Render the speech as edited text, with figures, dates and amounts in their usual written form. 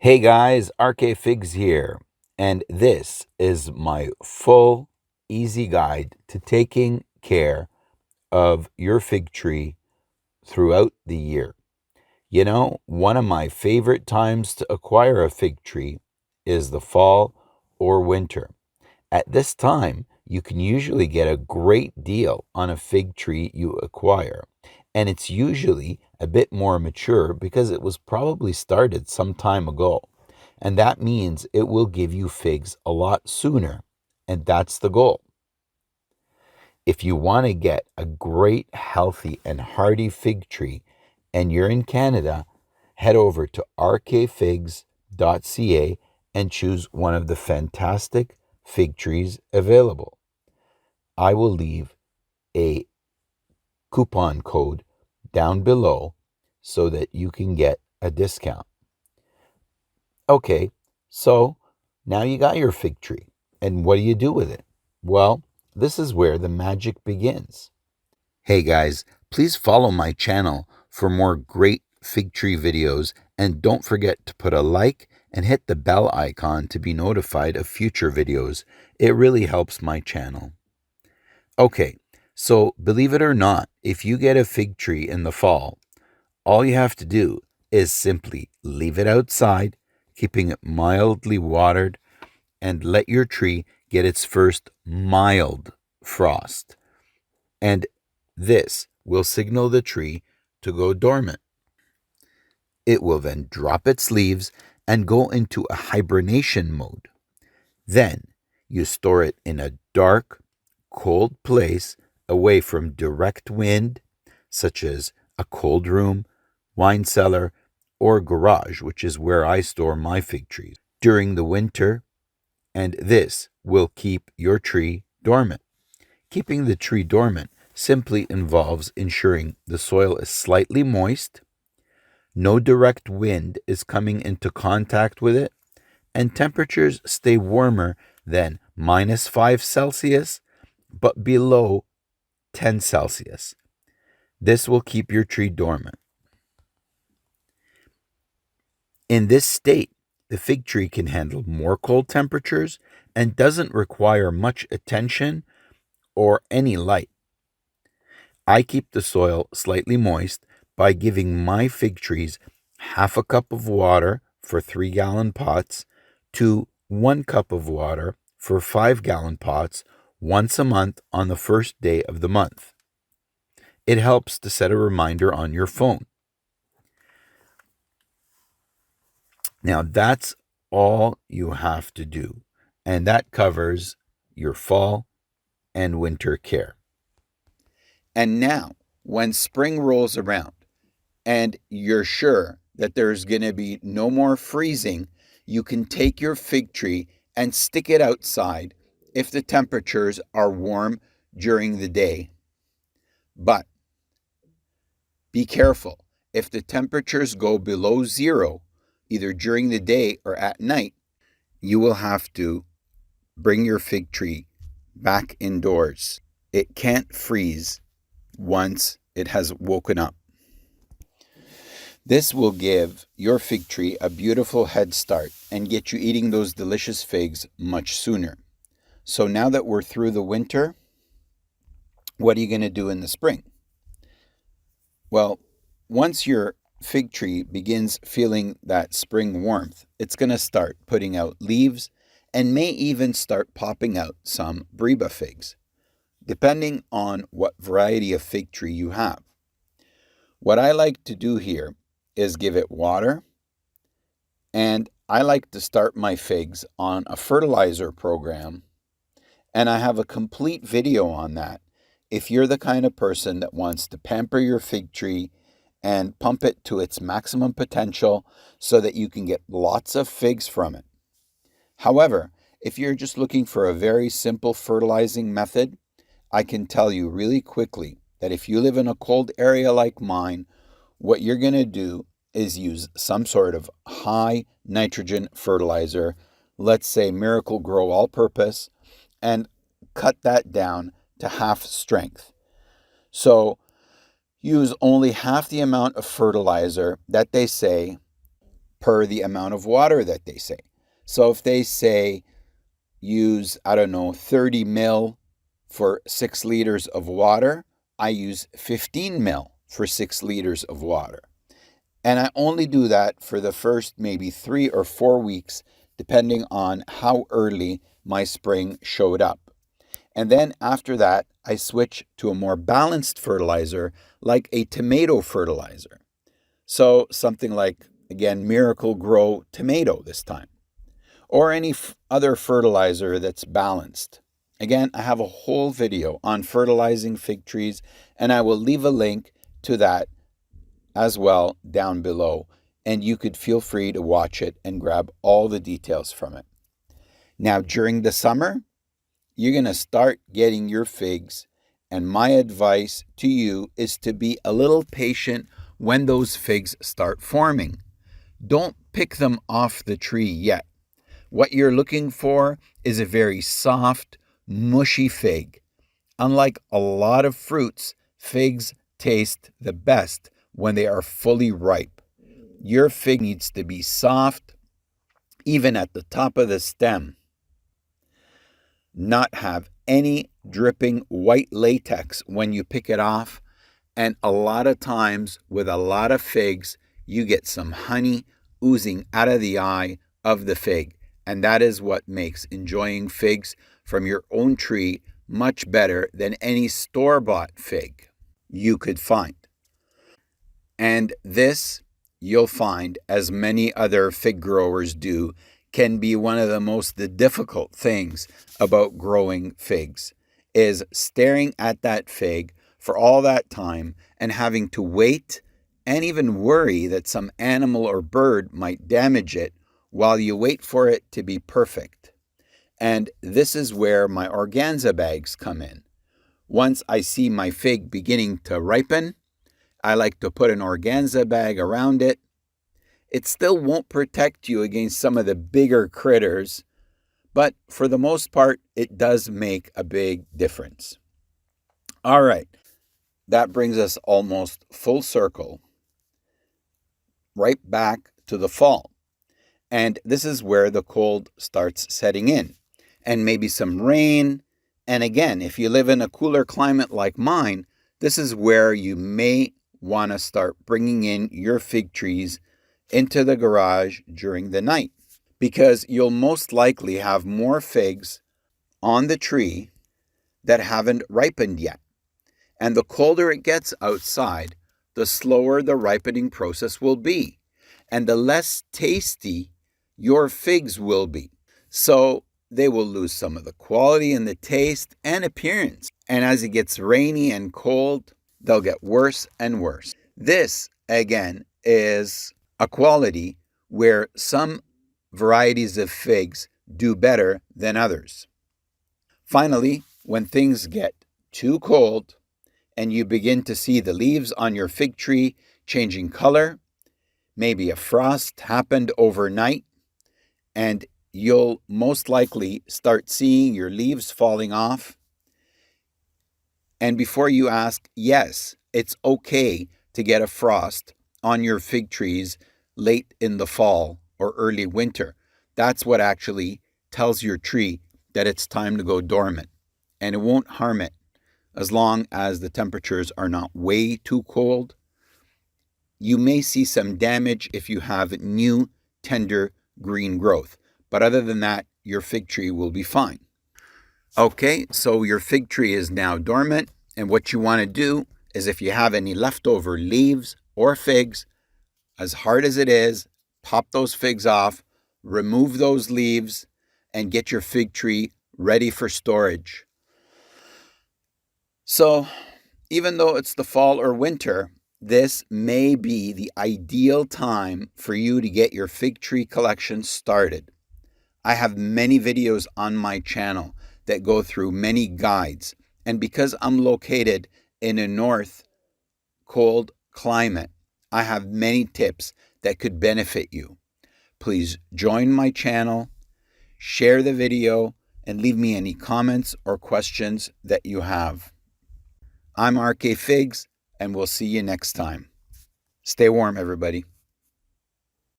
Hey guys, RK Figs here, and this is my full, easy guide to taking care of your fig tree throughout the year. You know, one of my favorite times to acquire a fig tree is the fall or winter. At this time, you can usually get a great deal on a fig tree you acquire, and it's usually a bit more mature because it was probably started some time ago. And that means it will give you figs a lot sooner, and that's the goal. If you want to get a great, healthy, and hardy fig tree and you're in Canada, head over to rkfigs.ca and choose one of the fantastic fig trees available. I will leave a coupon code down below so that you can get a discount. Okay, so now you got your fig tree. And what do you do with it? Well, this is where the magic begins. Hey guys, please follow my channel for more great fig tree videos, and don't forget to put a like and hit the bell icon to be notified of future videos. It really helps my channel. Okay, so believe it or not, if you get a fig tree in the fall, all you have to do is simply leave it outside, keeping it mildly watered, and let your tree get its first mild frost. And this will signal the tree to go dormant. It will then drop its leaves and go into a hibernation mode. Then you store it in a dark, cold place away from direct wind, such as a cold room, wine cellar, or garage, which is where I store my fig trees during the winter, and this will keep your tree dormant. Keeping the tree dormant simply involves ensuring the soil is slightly moist, no direct wind is coming into contact with it, and temperatures stay warmer than -5 Celsius but below 10 Celsius. This will keep your tree dormant. In this state, the fig tree can handle more cold temperatures and doesn't require much attention or any light. I keep the soil slightly moist by giving my fig trees half a cup of water for 3-gallon pots to 1 cup of water for 5-gallon pots once a month on the first day of the month. It helps to set a reminder on your phone. Now, that's all you have to do, and that covers your fall and winter care. And now, when spring rolls around and you're sure that there's going to be no more freezing, you can take your fig tree and stick it outside if the temperatures are warm during the day. But be careful. If the temperatures go below zero, either during the day or at night, you will have to bring your fig tree back indoors. It can't freeze once it has woken up. This will give your fig tree a beautiful head start and get you eating those delicious figs much sooner. So now that we're through the winter, what are you going to do in the spring? Well, once your fig tree begins feeling that spring warmth, it's going to start putting out leaves and may even start popping out some breba figs, depending on what variety of fig tree you have. What I like to do here is give it water, and I like to start my figs on a fertilizer program, and I have a complete video on that if you're the kind of person that wants to pamper your fig tree and pump it to its maximum potential so that you can get lots of figs from it. However, if you're just looking for a very simple fertilizing method, I can tell you really quickly that if you live in a cold area like mine, what you're going to do is use some sort of high nitrogen fertilizer, let's say Miracle Grow All-Purpose, and cut that down to half strength. So use only half the amount of fertilizer that they say per the amount of water that they say. So if they say use, 30 mil for 6 liters of water, I use 15 mil for 6 liters of water. And I only do that for the first maybe 3 or 4 weeks, depending on how early my spring showed up. And then after that, I switch to a more balanced fertilizer, like a tomato fertilizer. So something like, again, Miracle Grow Tomato this time, or any other fertilizer that's balanced. Again, I have a whole video on fertilizing fig trees, and I will leave a link to that as well down below, and you could feel free to watch it and grab all the details from it. Now, during the summer, you're going to start getting your figs, and my advice to you is to be a little patient when those figs start forming. Don't pick them off the tree yet. What you're looking for is a very soft, mushy fig. Unlike a lot of fruits, figs taste the best when they are fully ripe. Your fig needs to be soft, even at the top of the stem. Not have any dripping white latex when you pick it off. And a lot of times with a lot of figs, you get some honey oozing out of the eye of the fig. And that is what makes enjoying figs from your own tree much better than any store-bought fig you could find. And this, you'll find, as many other fig growers do, can be one of the most difficult things about growing figs, is staring at that fig for all that time and having to wait and even worry that some animal or bird might damage it while you wait for it to be perfect. And this is where my organza bags come in. Once I see my fig beginning to ripen, I like to put an organza bag around it. It still won't protect you against some of the bigger critters, but for the most part, it does make a big difference. All right, that brings us almost full circle, right back to the fall. And this is where the cold starts setting in, and maybe some rain. And again, if you live in a cooler climate like mine, this is where you may want to start bringing in your fig trees into the garage during the night, because you'll most likely have more figs on the tree that haven't ripened yet. And the colder it gets outside, the slower the ripening process will be, and the less tasty your figs will be. So they will lose some of the quality and the taste and appearance. And as it gets rainy and cold, they'll get worse and worse. This, again, is a quality where some varieties of figs do better than others. Finally, when things get too cold and you begin to see the leaves on your fig tree changing color, maybe a frost happened overnight, and you'll most likely start seeing your leaves falling off. And before you ask, yes, it's okay to get a frost on your fig trees late in the fall or early winter. That's what actually tells your tree that it's time to go dormant. And it won't harm it as long as the temperatures are not way too cold. You may see some damage if you have new, tender green growth. But other than that, your fig tree will be fine. Okay, so your fig tree is now dormant. And what you want to do is, if you have any leftover leaves or figs, as hard as it is, pop those figs off, remove those leaves, and get your fig tree ready for storage. So, even though it's the fall or winter, this may be the ideal time for you to get your fig tree collection started. I have many videos on my channel that go through many guides. And because I'm located in a north cold climate, I have many tips that could benefit you. Please join my channel, share the video, and leave me any comments or questions that you have. I'm RK Figs, and we'll see you next time. Stay warm, everybody.